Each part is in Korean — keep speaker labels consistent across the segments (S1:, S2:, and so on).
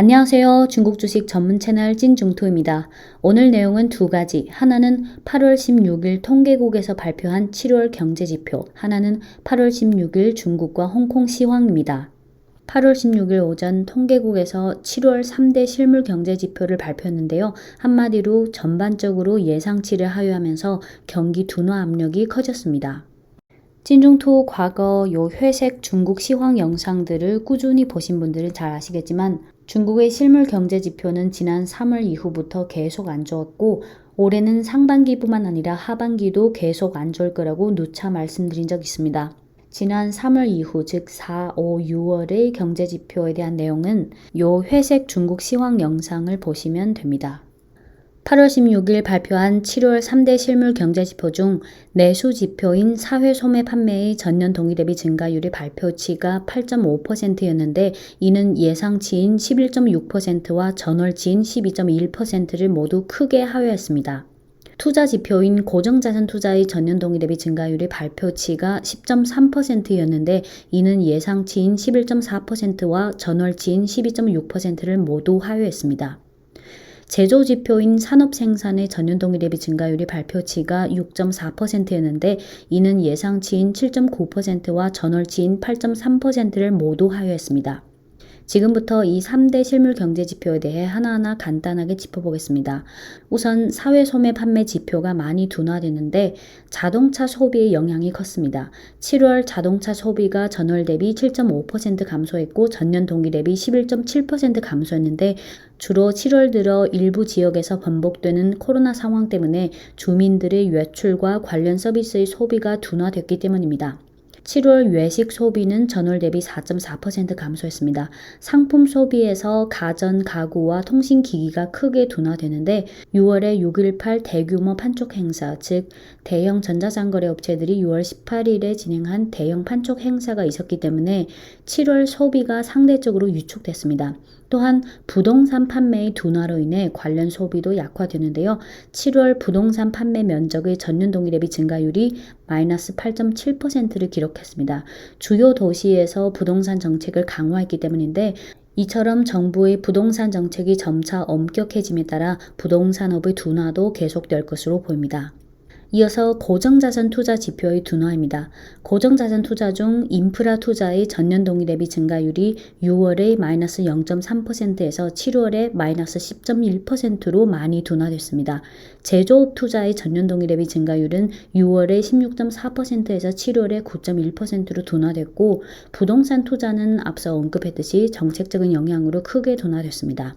S1: 안녕하세요. 중국 주식 전문 채널 찐중토입니다. 오늘 내용은 두 가지. 하나는 8월 16일 통계국에서 발표한 7월 경제지표, 하나는 8월 16일 중국과 홍콩 시황입니다. 8월 16일 오전 통계국에서 7월 3대 실물 경제지표를 발표했는데요. 한마디로 전반적으로 예상치를 하회하면서 경기 둔화 압력이 커졌습니다. 찐중토 과거 회색 중국 시황 영상들을 꾸준히 보신 분들은 잘 아시겠지만 중국의 실물 경제 지표는 지난 3월 이후부터 계속 안 좋았고 올해는 상반기뿐만 아니라 하반기도 계속 안 좋을 거라고 누차 말씀드린 적 있습니다. 지난 3월 이후 즉 4, 5, 6월의 경제 지표에 대한 내용은 회색 중국 시황 영상을 보시면 됩니다. 8월 16일 발표한 7월 3대 실물 경제지표 중 내수 지표인 사회 소매 판매의 전년 동기 대비 증가율의 발표치가 8.5%였는데 이는 예상치인 11.6%와 전월치인 12.1%를 모두 크게 하회했습니다. 투자 지표인 고정자산 투자의 전년 동기 대비 증가율의 발표치가 10.3%였는데 이는 예상치인 11.4%와 전월치인 12.6%를 모두 하회했습니다. 제조 지표인 산업 생산의 전년 동기 대비 증가율이 발표치가 6.4%였는데 이는 예상치인 7.9%와 전월치인 8.3%를 모두 하회했습니다. 지금부터 이 3대 실물 경제 지표에 대해 하나하나 간단하게 짚어보겠습니다. 우선 사회 소매 판매 지표가 많이 둔화됐는데 자동차 소비의 영향이 컸습니다. 7월 자동차 소비가 전월 대비 7.5% 감소했고 전년 동기 대비 11.7% 감소했는데 주로 7월 들어 일부 지역에서 번복되는 코로나 상황 때문에 주민들의 외출과 관련 서비스의 소비가 둔화됐기 때문입니다. 7월 외식 소비는 전월 대비 4.4% 감소했습니다. 상품 소비에서 가전, 가구와 통신기기가 크게 둔화되는데 6월에 6.18 대규모 판촉 행사, 즉 대형 전자상거래 업체들이 6월 18일에 진행한 대형 판촉 행사가 있었기 때문에 7월 소비가 상대적으로 위축됐습니다. 또한 부동산 판매의 둔화로 인해 관련 소비도 약화되는데요. 7월 부동산 판매 면적의 전년 동기 대비 증가율이 마이너스 8.7%를 기록했습니다. 주요 도시에서 부동산 정책을 강화했기 때문인데 이처럼 정부의 부동산 정책이 점차 엄격해짐에 따라 부동산업의 둔화도 계속될 것으로 보입니다. 이어서 고정자산 투자 지표의 둔화입니다. 고정자산 투자 중 인프라 투자의 전년 동기 대비 증가율이 6월에 마이너스 0.3%에서 7월에 마이너스 10.1%로 많이 둔화됐습니다. 제조업 투자의 전년 동기 대비 증가율은 6월에 16.4%에서 7월에 9.1%로 둔화됐고 부동산 투자는 앞서 언급했듯이 정책적인 영향으로 크게 둔화됐습니다.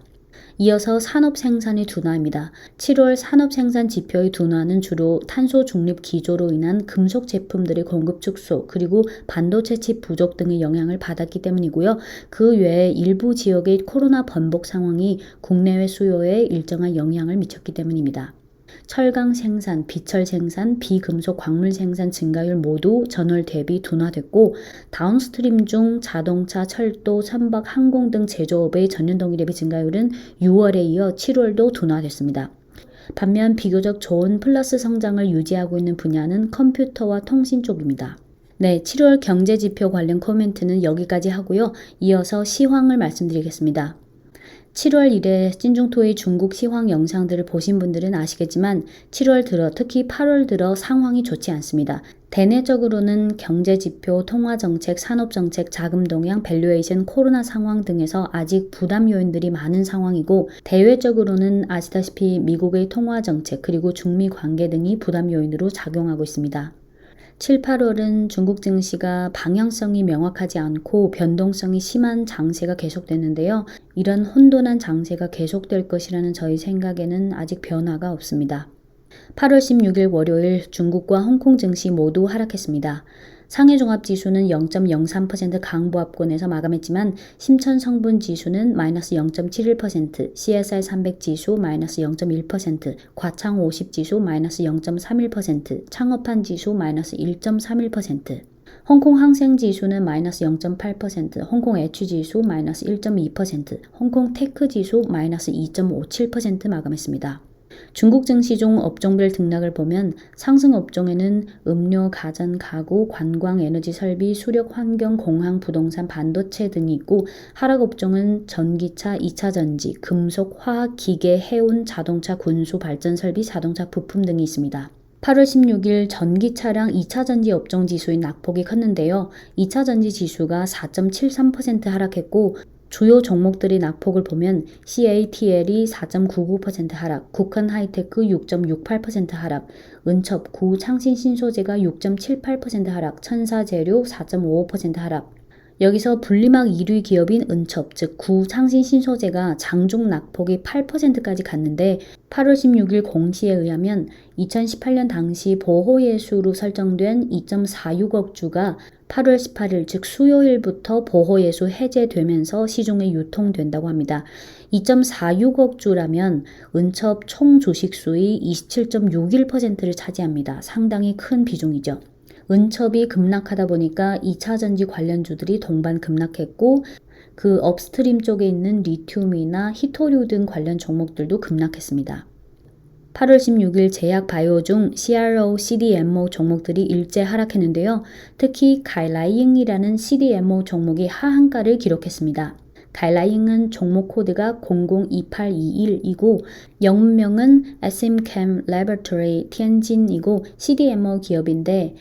S1: 이어서 산업 생산의 둔화입니다. 7월 산업 생산 지표의 둔화는 주로 탄소 중립 기조로 인한 금속 제품들의 공급 축소 그리고 반도체 칩 부족 등의 영향을 받았기 때문이고요. 그 외에 일부 지역의 코로나 번복 상황이 국내외 수요에 일정한 영향을 미쳤기 때문입니다. 철강 생산, 비철 생산, 비금속 광물 생산 증가율 모두 전월 대비 둔화됐고 다운스트림 중 자동차, 철도, 선박, 항공 등 제조업의 전년 동기 대비 증가율은 6월에 이어 7월도 둔화됐습니다. 반면 비교적 좋은 플러스 성장을 유지하고 있는 분야는 컴퓨터와 통신 쪽입니다. 네, 7월 경제지표 관련 코멘트는 여기까지 하고요. 이어서 시황을 말씀드리겠습니다. 7월 이래 찐중토의 중국 시황 영상들을 보신 분들은 아시겠지만 7월 들어 특히 8월 들어 상황이 좋지 않습니다. 대내적으로는 경제지표, 통화정책, 산업정책, 자금동향, 밸류에이션, 코로나 상황 등에서 아직 부담 요인들이 많은 상황이고 대외적으로는 아시다시피 미국의 통화정책 그리고 중미 관계 등이 부담 요인으로 작용하고 있습니다. 7, 8월은 중국 증시가 방향성이 명확하지 않고 변동성이 심한 장세가 계속되는데요. 이런 혼돈한 장세가 계속될 것이라는 저희 생각에는 아직 변화가 없습니다. 8월 16일 월요일 중국과 홍콩 증시 모두 하락했습니다. 상해종합지수는 0.03% 강보합권에서 마감했지만 심천성분지수는 마이너스 0.71%, CSI 300지수 마이너스 0.1%, 과창 50지수 마이너스 0.31%, 창업한지수 마이너스 1.31%, 홍콩 항생지수는 마이너스 0.8%, 홍콩 H지수 마이너스 1.2%, 홍콩 테크지수 마이너스 2.57% 마감했습니다. 중국 증시종 업종별 등락을 보면 상승 업종에는 음료, 가전, 가구, 관광, 에너지 설비, 수력, 환경, 공항, 부동산, 반도체 등이 있고 하락 업종은 전기차, 2차 전지, 금속, 화학, 기계, 해운, 자동차, 군수, 발전 설비, 자동차 부품 등이 있습니다. 8월 16일 전기차량 2차 전지 업종 지수의 낙폭이 컸는데요. 2차 전지 지수가 4.73% 하락했고 주요 종목들의 낙폭을 보면 CATL이 4.99% 하락, 국헌 하이테크 6.68% 하락, 은첩, 구창신 신소재가 6.78% 하락, 천사재료 4.55% 하락. 여기서 분리막 1위 기업인 은첩, 즉 구창신 신소재가 장중 낙폭이 8%까지 갔는데 8월 16일 공시에 의하면 2018년 당시 보호예수로 설정된 2.46억 주가 8월 18일 즉 수요일부터 보호예수 해제되면서 시중에 유통된다고 합니다. 2.46억 주라면 은첩 총 주식수의 27.61%를 차지합니다. 상당히 큰 비중이죠. 은첩이 급락하다 보니까 2차 전지 관련주들이 동반 급락했고 그 업스트림 쪽에 있는 리튬이나 히토류 등 관련 종목들도 급락했습니다. 8월 16일 제약 바이오 중 CRO, CDMO 종목들이 일제 하락했는데요. 특히 가일라잉이라는 CDMO 종목이 하한가를 기록했습니다. 가일라잉은 종목 코드가 002821이고 영문명은 SMChem Laboratory 티안진이고 CDMO 기업인데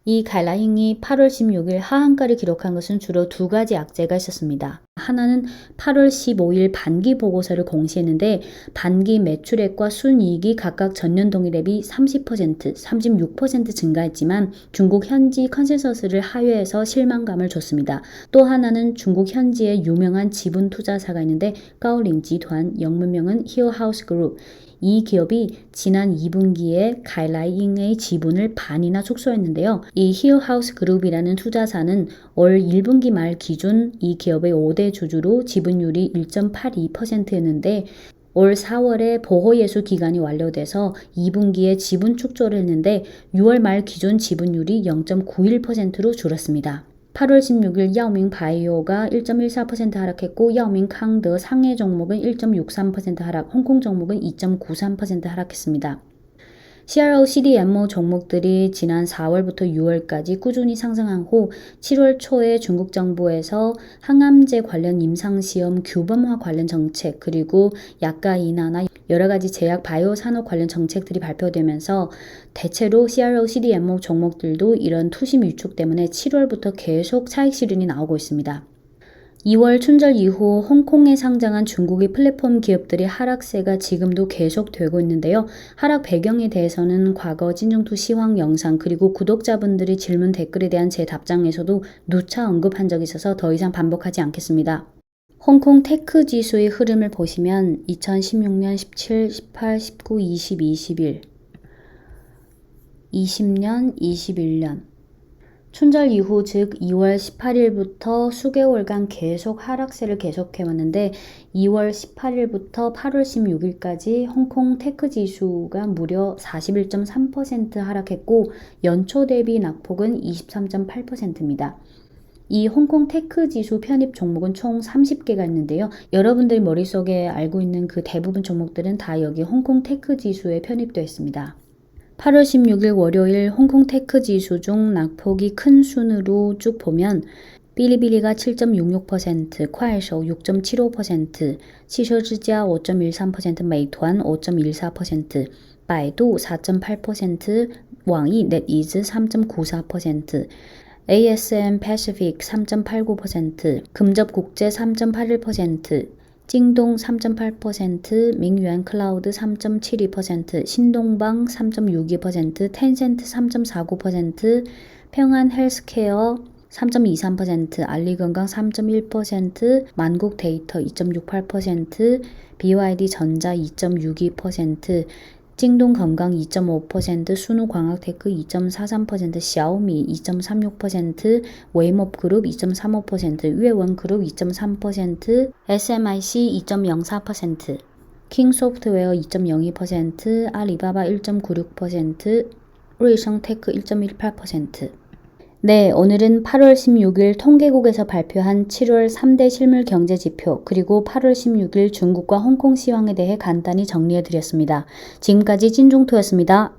S1: 이 가일라잉이 8월 16일 하한가를 기록한 것은 주로 두 가지 악재가 있었습니다. 하나는 8월 15일 반기 보고서를 공시했는데 반기 매출액과 순이익이 각각 전년 동일에 대비 30%, 36% 증가했지만 중국 현지 컨센서스를 하회해서 실망감을 줬습니다. 또 하나는 중국 현지에 유명한 지분 투자사가 있는데 가오링集团, 영문명은 히어하우스 그룹. 이 기업이 지난 2분기에 가일라잉의 지분을 반이나 축소했는데요. 이 히어하우스 그룹이라는 투자사는 올 1분기 말 기준 이 기업의 5대 주주로 지분율이 1.82%였는데 올 4월에 보호예수 기간이 완료돼서 2분기에 지분 축소를 했는데 6월 말 기준 지분율이 0.91%로 줄었습니다. 8월 16일 야오밍 바이오가 1.14% 하락했고 야오밍康더 상해 종목은 1.63% 하락, 홍콩 종목은 2.93% 하락했습니다. CRO, CDMO 종목들이 지난 4월부터 6월까지 꾸준히 상승한 후 7월 초에 중국 정부에서 항암제 관련 임상시험 규범화 관련 정책 그리고 약가 인하나 여러 가지 제약 바이오 산업 관련 정책들이 발표되면서 대체로 CRO, CDMO 종목들도 이런 투심 위축 때문에 7월부터 계속 차익 실현이 나오고 있습니다. 2월 춘절 이후 홍콩에 상장한 중국의 플랫폼 기업들의 하락세가 지금도 계속되고 있는데요. 하락 배경에 대해서는 과거 찐중투 시황 영상 그리고 구독자분들의 질문 댓글에 대한 제 답장에서도 누차 언급한 적이 있어서 더 이상 반복하지 않겠습니다. 홍콩 테크 지수의 흐름을 보시면 2016년 17, 18, 19, 20, 21, 20년, 21년 춘절 이후 즉 2월 18일부터 수개월간 계속 하락세를 계속해왔는데 2월 18일부터 8월 16일까지 홍콩 테크 지수가 무려 41.3% 하락했고 연초 대비 낙폭은 23.8%입니다. 이 홍콩 테크 지수 편입 종목은 총 30개가 있는데요. 여러분들 머릿속에 알고 있는 그 대부분 종목들은 다 여기 홍콩 테크 지수에 편입되어 있습니다. 8월 16일 월요일 홍콩 테크 지수 중 낙폭이 큰 순으로 쭉 보면 삐리삐리가 7.66%, 콰이쇼 6.75%,汽车之家 5.13%, 메이투안 5.14%, 바이두 4.8%, 왕이 넷이즈 3.94%, ASM 패시픽 3.89%, 금접국제 3.81%, 찡동 3.8%, 민유엔 클라우드 3.72%, 신동방 3.62%, 텐센트 3.49%, 평안 헬스케어 3.23%, 알리건강 3.1%, 만국데이터 2.68%, BYD 전자 2.62%, 찡동건강 2.5%, 순우광학테크 2.43%, 샤오미 2.36%, 웨이몹그룹 2.35%, 유해원그룹 2.3%, SMIC 2.04%, 킹소프트웨어 2.02%, 알리바바 1.96%, 루이성테크 1.18%, 네, 오늘은 8월 16일 통계국에서 발표한 7월 3대 실물 경제 지표, 그리고 8월 16일 중국과 홍콩 시황에 대해 간단히 정리해 드렸습니다. 지금까지 찐중토였습니다.